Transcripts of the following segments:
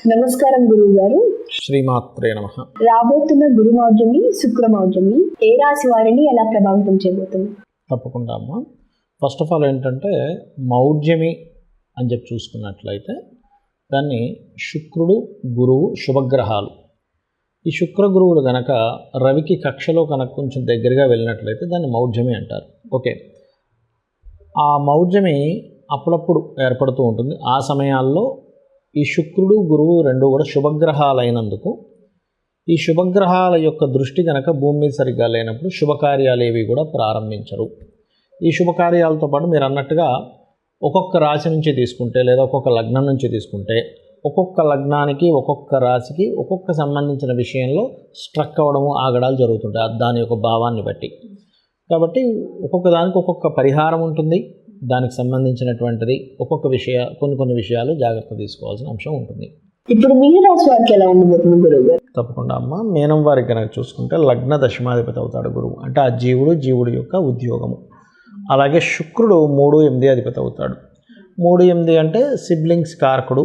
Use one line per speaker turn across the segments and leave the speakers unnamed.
నమస్కారం గురువు గారు.
శ్రీమాత్రే నమః.
రాబోతున్న గురుమౌఢ్యమి, శుక్రమౌఢ్యమి ఏ రాశి వారిని ఎలా ప్రభావితం చేయబోతుంది?
తప్పకుండా అమ్మా. ఫస్ట్ ఆఫ్ ఆల్ ఏంటంటే మౌఢ్యమి అని చెప్పి చూసుకున్నట్లయితే దాన్ని శుక్రుడు, గురువు, శుభగ్రహాలు. ఈ శుక్ర గురువులు కనుక రవికి కక్షలో కనుక కొంచెం దగ్గరగా వెళ్ళినట్లయితే దాన్ని మౌఢ్యమి అంటారు. ఓకే, ఆ మౌఢ్యమి అప్పుడప్పుడు ఏర్పడుతూ ఉంటుంది. ఆ సమయాల్లో ఈ శుక్రుడు, గురువు రెండు కూడా శుభగ్రహాలైనందుకు ఈ శుభగ్రహాల యొక్క దృష్టి కనుక భూమి మీద సరిగ్గా లేనప్పుడు శుభకార్యాలు ఏవి కూడా ప్రారంభించరు. ఈ శుభకార్యాలతో పాటు మీరు అన్నట్టుగా ఒక్కొక్క రాశి నుంచి తీసుకుంటే లేదా ఒక్కొక్క లగ్నం నుంచి తీసుకుంటే ఒక్కొక్క లగ్నానికి ఒక్కొక్క రాశికి ఒక్కొక్క సంబంధించిన విషయంలో స్ట్రక్ అవ్వడము, ఆగడాలు జరుగుతుంటాయి దాని యొక్క భావాన్ని బట్టి. కాబట్టి ఒక్కొక్క దానికి ఒక్కొక్క పరిహారం ఉంటుంది. దానికి సంబంధించినటువంటిది ఒక్కొక్క కొన్ని విషయాలు జాగ్రత్త తీసుకోవాల్సిన అంశం ఉంటుంది.
ఇప్పుడు మీన రాశి వారికి ఎలా ఉండబోతుంది గురువు గారు?
తప్పకుండా అమ్మ. మీనం వారికి కనుక చూసుకుంటే లగ్న దశమాధిపతి అవుతాడు గురువు, అంటే ఆ జీవుడి యొక్క ఉద్యోగము. అలాగే శుక్రుడు 3-8 అధిపతి అవుతాడు. 3-8 అంటే సిబ్లింగ్స్ కారకుడు.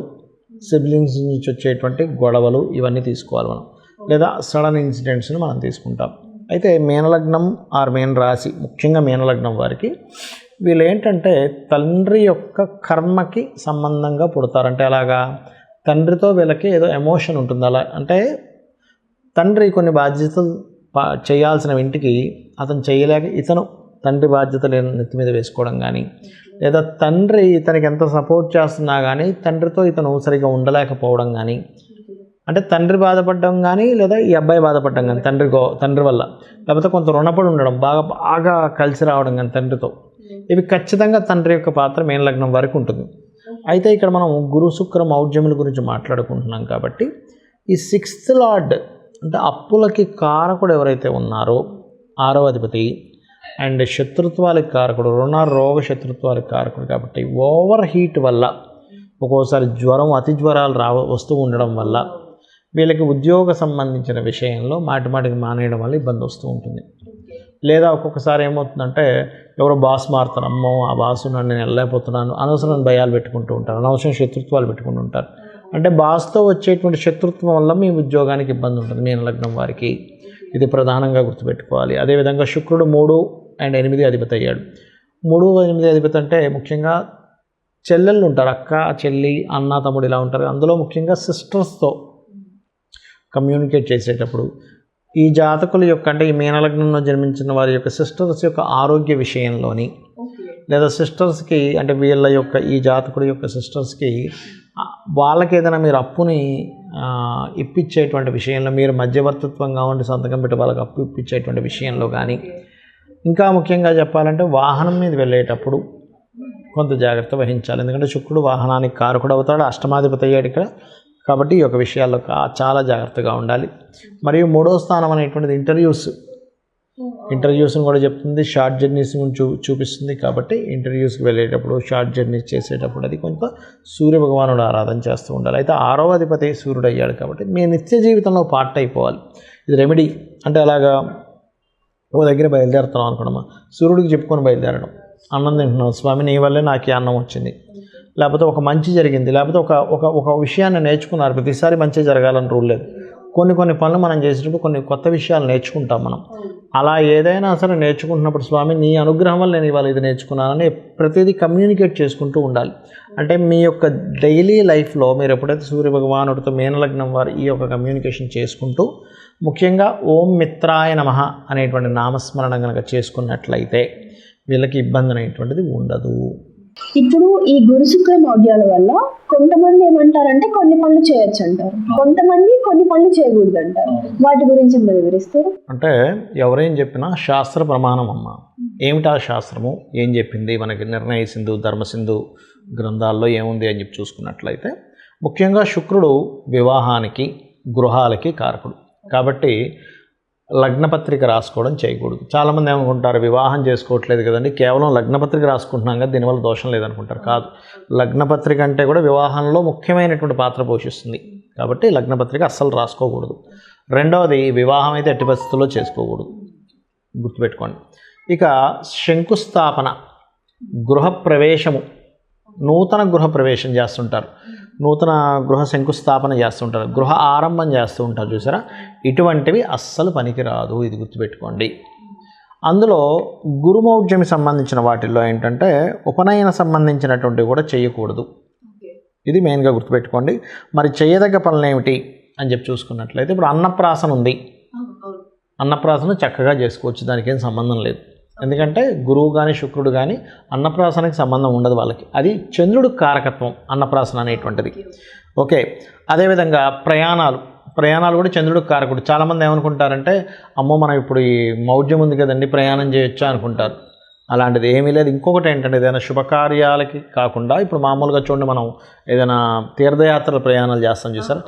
సిబ్లింగ్స్ నుంచి వచ్చేటువంటి గొడవలు ఇవన్నీ తీసుకోవాలి మనం, లేదా సడన్ ఇన్సిడెంట్స్ని మనం తీసుకుంటాం. అయితే మీనలగ్నం ఆర్ మీన రాశి, ముఖ్యంగా మీనలగ్నం వారికి వీళ్ళు ఏంటంటే తండ్రి యొక్క కర్మకి సంబంధంగా పుడతారంటే అలాగా తండ్రితో వీళ్ళకి ఏదో ఎమోషన్ ఉంటుంది. అలా అంటే తండ్రి కొన్ని బాధ్యతలు చేయాల్సిన ఇంటికి అతను చేయలేక ఇతను తండ్రి బాధ్యతలు నెత్తి మీద వేసుకోవడం కానీ, లేదా తండ్రి ఇతనికి ఎంత సపోర్ట్ చేస్తున్నా కానీ తండ్రితో ఇతను సరిగా ఉండలేకపోవడం కానీ, అంటే తండ్రి బాధపడడం కానీ లేదా ఈ అబ్బాయి బాధపడడం కానీ తండ్రి వల్ల, లేకపోతే కొంత రుణపడి ఉండడం, బాగా కలిసి రావడం కానీ తండ్రితో, ఇవి ఖచ్చితంగా తండ్రి యొక్క పాత్ర మీన లగ్నం వరకు ఉంటుంది. అయితే ఇక్కడ మనం గురు శుక్ర మౌఢ్యముల గురించి మాట్లాడుకుంటున్నాం కాబట్టి ఈ 6th లార్డ్ అంటే అప్పులకి కారకుడు ఎవరైతే ఉన్నారో 6వ అధిపతి, అండ్ శత్రుత్వాలకు కారకుడు, రుణ రోగ శత్రుత్వాలకు కారకుడు. కాబట్టి ఓవర్ హీట్ వల్ల ఒక్కోసారి జ్వరం, అతి జ్వరాలు వస్తూ ఉండడం వల్ల వీళ్ళకి ఉద్యోగ సంబంధించిన విషయంలో మాటికి మానేయడం వల్ల ఇబ్బంది వస్తూ ఉంటుంది. లేదా ఒక్కొక్కసారి ఏమవుతుందంటే ఎవరో బాస్ మారుతారు, అమ్మో ఆ బాసు నేను వెళ్ళలేకపోతున్నాను, అనవసరం భయాలు పెట్టుకుంటూ ఉంటారు, అనవసరం శత్రుత్వాలు పెట్టుకుంటూ ఉంటారు. అంటే బాస్తో వచ్చేటువంటి శత్రుత్వం వల్ల మీ ఉద్యోగానికి ఇబ్బంది ఉంటుంది మీన లగ్నం వారికి. ఇది ప్రధానంగా గుర్తుపెట్టుకోవాలి. అదేవిధంగా శుక్రుడు 3-8 అధిపతి అయ్యాడు. 3-8 అధిపతి అంటే ముఖ్యంగా చెల్లెళ్ళు ఉంటారు, అక్క చెల్లి అన్న తమ్ముడు ఇలా ఉంటారు. అందులో ముఖ్యంగా సిస్టర్స్తో కమ్యూనికేట్ చేసేటప్పుడు ఈ జాతకుల యొక్క అంటే ఈ మీనలగ్నంలో జన్మించిన వారి యొక్క సిస్టర్స్ యొక్క ఆరోగ్య విషయంలోని, లేదా సిస్టర్స్కి అంటే వీళ్ళ యొక్క ఈ జాతకుడి యొక్క సిస్టర్స్కి వాళ్ళకి ఏదైనా మీరు అప్పుని ఇప్పించేటువంటి విషయంలో, మీరు మధ్యవర్తిత్వంగా ఉండి సంతకం పెట్టి వాళ్ళకి అప్పు ఇప్పించేటువంటి విషయంలో కానీ, ఇంకా ముఖ్యంగా చెప్పాలంటే వాహనం మీద వెళ్ళేటప్పుడు కొంత జాగ్రత్త వహించాలి. ఎందుకంటే శుక్రుడు వాహనానికి కారకుడు అవుతాడు, అష్టమాధిపతి అయ్యాడు ఇక్కడ. కాబట్టి ఈ యొక్క విషయాల్లో చాలా జాగ్రత్తగా ఉండాలి. మరియు 3వ స్థానం అనేటువంటిది ఇంటర్వ్యూస్ని కూడా చెప్తుంది, షార్ట్ జర్నీస్ గురించి చూపిస్తుంది. కాబట్టి ఇంటర్వ్యూస్కి వెళ్ళేటప్పుడు, షార్ట్ జర్నీస్ చేసేటప్పుడు అది కొంత సూర్య భగవానుడు ఆరాధన చేస్తూ ఉండాలి. అయితే 6వ అధిపతి సూర్యుడు అయ్యాడు కాబట్టి మీ నిత్య జీవితంలో పార్ట్ అయిపోవాలి. ఇది రెమెడీ. అంటే అలాగా ఓ దగ్గర బయలుదేరుతున్నాం అనుకున్నామా, సూర్యుడికి చెప్పుకొని బయలుదేరడం, అన్నం తింటున్నాం, స్వామి నీ వల్లే నాకు ఈ అన్నం వచ్చింది, లేకపోతే ఒక మంచి జరిగింది, లేకపోతే ఒక విషయాన్ని నేర్చుకున్నారు. ప్రతిసారి మంచి జరగాలని రూల్ లేదు. కొన్ని పనులు మనం చేసేటప్పుడు కొన్ని కొత్త విషయాలు నేర్చుకుంటాం మనం. అలా ఏదైనా సరే నేర్చుకుంటున్నప్పుడు స్వామి నీ అనుగ్రహం వల్ల నేను ఇవాళ ఇది నేర్చుకున్నానని ప్రతిదీ కమ్యూనికేట్ చేసుకుంటూ ఉండాలి. అంటే మీ యొక్క డైలీ లైఫ్లో మీరు ఎప్పుడైతే సూర్య భగవానుడితో మీనలగ్నం వారు ఈ యొక్క కమ్యూనికేషన్ చేసుకుంటూ ముఖ్యంగా ఓం మిత్రాయ నమః అనేటువంటి నామస్మరణ కనుక చేసుకున్నట్లయితే వీళ్ళకి ఇబ్బంది అనేటువంటిది ఉండదు.
ఇప్పుడు ఈ గురు శుక్ర మౌఢ్యాల వల్ల కొంతమంది ఏమంటారంటే కొన్ని పనులు చేయొచ్చు అంటారు, కొంతమంది కొన్ని పనులు చేయకూడదు అంటారు. వాటి గురించి మీరు వివరిస్తారు?
అంటే ఎవరేం చెప్పినా శాస్త్ర ప్రమాణం అమ్మ. ఏమిటా శాస్త్రము ఏం చెప్పింది మనకి, నిర్ణయ సింధు, ధర్మసింధు గ్రంథాల్లో ఏముంది అని చెప్పి చూసుకున్నట్లయితే ముఖ్యంగా శుక్రుడు వివాహానికి, గృహాలకి కారకుడు. కాబట్టి లగ్నపత్రిక రాసుకోవడం చేయకూడదు. చాలామంది ఏమనుకుంటారు, వివాహం చేసుకోవట్లేదు కదండి, కేవలం లగ్నపత్రిక రాసుకుంటున్నాం కదా దీనివల్ల దోషం లేదనుకుంటారు. కాదు, లగ్నపత్రిక అంటే కూడా వివాహంలో ముఖ్యమైనటువంటి పాత్ర పోషిస్తుంది. కాబట్టి లగ్నపత్రిక అస్సలు రాసుకోకూడదు. రెండవది, వివాహం అయితే ఎట్టి పరిస్థితుల్లో చేసుకోకూడదు, గుర్తుపెట్టుకోండి. ఇక శంకుస్థాపన, గృహప్రవేశము, నూతన గృహప్రవేశం చేస్తుంటారు. నూతన గృహ శంకుస్థాపన చేస్తుంటారు, గృహ ఆరంభం చేస్తూ ఉంటారు చూసారా, ఇటువంటివి అస్సలు పనికిరాదు, ఇది గుర్తుపెట్టుకోండి. అందులో గురుమౌఢ్యమి సంబంధించిన వాటిల్లో ఏంటంటే ఉపనయన సంబంధించినటువంటివి కూడా చేయకూడదు, ఇది మెయిన్గా గుర్తుపెట్టుకోండి. మరి చేయదగ్గ పనులు ఏమిటి అని చెప్పి చూసుకున్నట్లయితే ఇప్పుడు అన్నప్రాసన ఉంది, అన్నప్రాసన చక్కగా చేసుకోవచ్చు, దానికి ఏం సంబంధం లేదు. ఎందుకంటే గురువు కానీ శుక్రుడు కానీ అన్నప్రాసనకి సంబంధం ఉండదు వాళ్ళకి, అది చంద్రుడు కారకత్వం అన్నప్రాసన అనేటువంటిది. ఓకే, అదేవిధంగా ప్రయాణాలు కూడా చంద్రుడు కారకుడు. చాలామంది ఏమనుకుంటారంటే అమ్మో మనం ఇప్పుడు ఈ మౌఢ్యం ఉంది కదండి ప్రయాణం చేయొచ్చా అనుకుంటారు, అలాంటిది ఏమీ లేదు. ఇంకొకటి ఏంటంటే ఏదైనా శుభకార్యాలకి కాకుండా ఇప్పుడు మామూలుగా చూడండి మనం ఏదైనా తీర్థయాత్రల ప్రయాణాలు చేస్తాం చూసారు,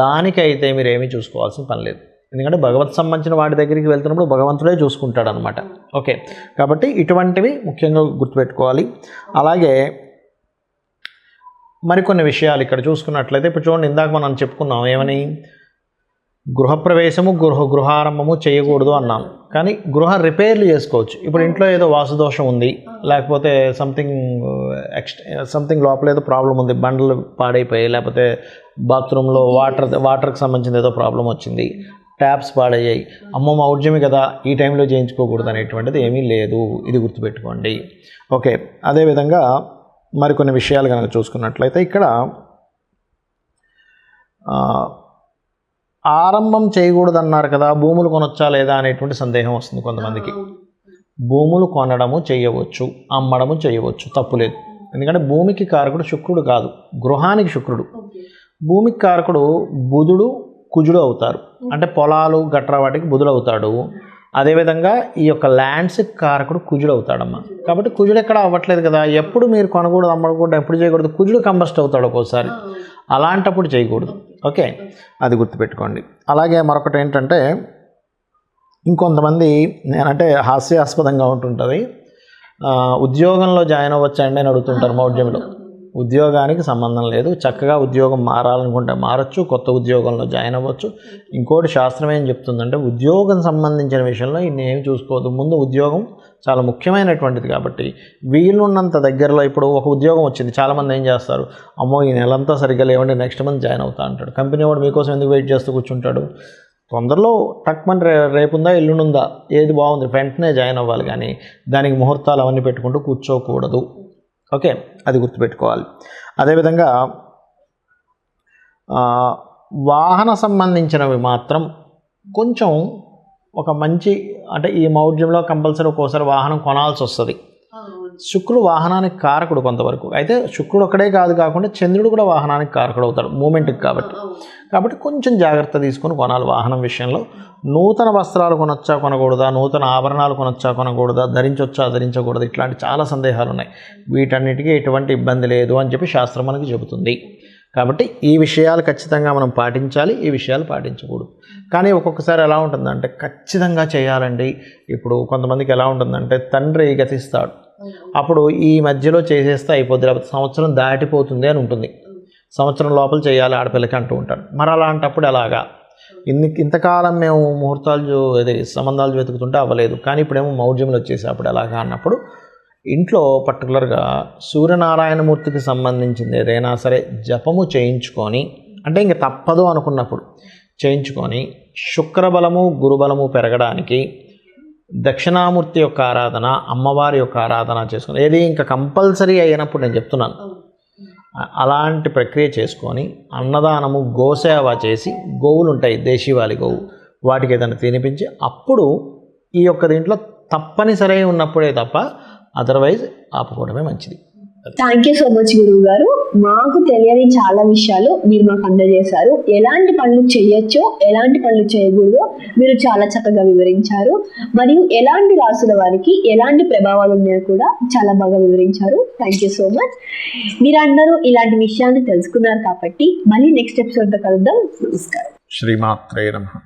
దానికైతే మీరు ఏమీ చూసుకోవాల్సిన పని లేదు. ఎందుకంటే భగవత్ సంబంధించిన వాటి దగ్గరికి వెళ్తున్నప్పుడు భగవంతుడే చూసుకుంటాడు అనమాట. ఓకే, కాబట్టి ఇటువంటివి ముఖ్యంగా గుర్తుపెట్టుకోవాలి. అలాగే మరికొన్ని విషయాలు ఇక్కడ చూసుకున్నట్లయితే ఇప్పుడు చూడండి, ఇందాక మనం చెప్పుకున్నాం ఏమని, గృహప్రవేశము గృహారంభము చేయకూడదు అన్నాం, కానీ గృహ రిపేర్లు చేసుకోవచ్చు. ఇప్పుడు ఇంట్లో ఏదో వాస్తుదోషం ఉంది, లేకపోతే సంథింగ్ లోపల ఏదో ప్రాబ్లం ఉంది, బండలు పాడైపోయాయి, లేకపోతే బాత్రూంలో వాటర్కి సంబంధించిన ఏదో ప్రాబ్లం వచ్చింది, ట్యాప్స్ పాడయ్యాయి, అమ్మ మౌఢ్యమి కదా ఈ టైంలో చేయించుకోకూడదు అనేటువంటిది ఏమీ లేదు, ఇది గుర్తుపెట్టుకోండి. ఓకే, అదేవిధంగా మరికొన్ని విషయాలు కనుక చూసుకున్నట్లయితే ఇక్కడ ఆరంభం చేయకూడదు అన్నారు కదా, భూములు కొనొచ్చా లేదా అనేటువంటి సందేహం వస్తుంది కొంతమందికి. భూములు కొనడము చేయవచ్చు, అమ్మడము చేయవచ్చు, తప్పులేదు. ఎందుకంటే భూమికి కారకుడు శుక్రుడు కాదు, గృహానికి శుక్రుడు. భూమికి కారకుడు బుధుడు కుజుడు అవుతారు, అంటే పొలాలు గట్రా వాటికి బుధుడు అవుతాడు. అదేవిధంగా ఈ యొక్క ల్యాండ్స్కి కారకుడు కుజుడు అవుతాడమ్మా. కాబట్టి కుజుడు ఎక్కడ అవ్వట్లేదు కదా, ఎప్పుడు మీరు కొనకూడదు అమ్మకూడదు ఎప్పుడు చేయకూడదు, కుజుడు కంబస్ట్ అవుతాడు ఒక్కోసారి, అలాంటప్పుడు చేయకూడదు. ఓకే, అది గుర్తుపెట్టుకోండి. అలాగే మరొకటి ఏంటంటే ఇంకొంతమంది నేనంటే హాస్యాస్పదంగా ఉంటుంటుంది, ఉద్యోగంలో జాయిన్ అవ్వచ్చండి అని అడుగుతుంటారు మౌఢ్యంలో. ఉద్యోగానికి సంబంధం లేదు, చక్కగా ఉద్యోగం మారాలనుకుంటే మారచ్చు, కొత్త ఉద్యోగంలో జాయిన్ అవ్వచ్చు. ఇంకోటి శాస్త్రం ఏం చెప్తుందంటే ఉద్యోగం సంబంధించిన విషయంలో ఇన్నేమి చూసుకోవద్దు, ముందు ఉద్యోగం చాలా ముఖ్యమైనటువంటిది. కాబట్టి వీలున్నంత దగ్గరలో ఇప్పుడు ఒక ఉద్యోగం వచ్చింది, చాలామంది ఏం చేస్తారు, అమ్మో ఈ నెలంతా సరిగ్గా లేవండి నెక్స్ట్ మంత్ జాయిన్ అవుతా అంటాడు. కంపెనీ వాడు మీకోసం ఎందుకు వెయిట్ చేస్తూ కూర్చుంటాడు, తొందరలో టక్మని రేపుందా ఎల్లుండుందా ఏది బాగుంది వెంటనే జాయిన్ అవ్వాలి, కానీ దానికి ముహూర్తాలు అవన్నీ పెట్టుకుంటూ కూర్చోకూడదు. ఓకే, అది గుర్తుపెట్టుకోవాలి. అదేవిధంగా వాహన సంబంధించినవి మాత్రం కొంచెం ఒక మంచి, అంటే ఈ మౌఢ్యంలో కంపల్సరీ ఒక్కోసారి వాహనం కొనాల్సి వస్తుంది. శుక్రుడు వాహనానికి కారకుడు కొంతవరకు, అయితే శుక్రుడు ఒక్కడే కాకుండా చంద్రుడు కూడా వాహనానికి కారకుడు అవుతాడు మూమెంట్కి. కాబట్టి కొంచెం జాగ్రత్త తీసుకొని కొనాలి వాహనం విషయంలో. నూతన వస్త్రాలు కొనొచ్చా కొనకూడదా, నూతన ఆభరణాలు కొనొచ్చా కొనకూడదా, ధరించొచ్చా ధరించకూడదు, ఇట్లాంటి చాలా సందేహాలు ఉన్నాయి. వీటన్నిటికీ ఎటువంటి ఇబ్బంది లేదు అని చెప్పి శాస్త్రం మనకి చెబుతుంది. కాబట్టి ఈ విషయాలు ఖచ్చితంగా మనం పాటించాలి, ఈ విషయాలు పాటించకూడదు. కానీ ఒక్కొక్కసారి ఎలా ఉంటుందంటే ఖచ్చితంగా చేయాలండి. ఇప్పుడు కొంతమందికి ఎలా ఉంటుందంటే తండ్రి గతిస్తాడు, అప్పుడు ఈ మధ్యలో చేసేస్తే అయిపోద్ది, లేకపోతే సంవత్సరం దాటిపోతుంది అని ఉంటుంది, సంవత్సరం లోపల చేయాలి ఆడపిల్లకి అంటూ ఉంటాడు. మరి అలాంటప్పుడు ఎలాగా, ఇంతకాలం మేము ముహూర్తాలు సంబంధాలు వెతుకుతుంటే అవ్వలేదు, కానీ ఇప్పుడేమో మౌఢ్యములు వచ్చేసి అప్పుడు ఎలాగా అన్నప్పుడు ఇంట్లో పర్టికులర్గా సూర్యనారాయణమూర్తికి సంబంధించింది ఏదైనా సరే జపము చేయించుకొని, అంటే ఇంక తప్పదు అనుకున్నప్పుడు చేయించుకొని, శుక్రబలము గురుబలము పెరగడానికి దక్షిణామూర్తి యొక్క ఆరాధన, అమ్మవారి యొక్క ఆరాధన చేసుకుని, ఏది ఇంకా కంపల్సరీ అయినప్పుడు నేను చెప్తున్నాను, అలాంటి ప్రక్రియ చేసుకొని అన్నదానము గోసేవ చేసి, గోవులు ఉంటాయి దేశీవాలి గోవు, వాటికి ఏదైనా తినిపించి అప్పుడు ఈ యొక్క దీంట్లో తప్పనిసరి ఉన్నప్పుడే తప్ప అదర్వైజ్ ఆపుకోవడమే మంచిది.
థ్యాంక్ యూ సో మచ్ గురువు గారు, మాకు తెలియని చాలా విషయాలు మీరు మాకు అందజేశారు. ఎలాంటి పనులు చేయొచ్చో ఎలాంటి పనులు చేయకూడదో మీరు చాలా చక్కగా వివరించారు. మరియు ఎలాంటి రాసుల వారికి ఎలాంటి ప్రభావాలు ఉన్నాయో కూడా చాలా బాగా వివరించారు. Thank you so much. మీరందరూ ఇలాంటి విషయాన్ని తెలుసుకున్నారు కాబట్టి మళ్ళీ నెక్స్ట్ ఎపిసోడ్తో కలుద్దాం. నమస్కారం.
శ్రీమాత్రే నమః.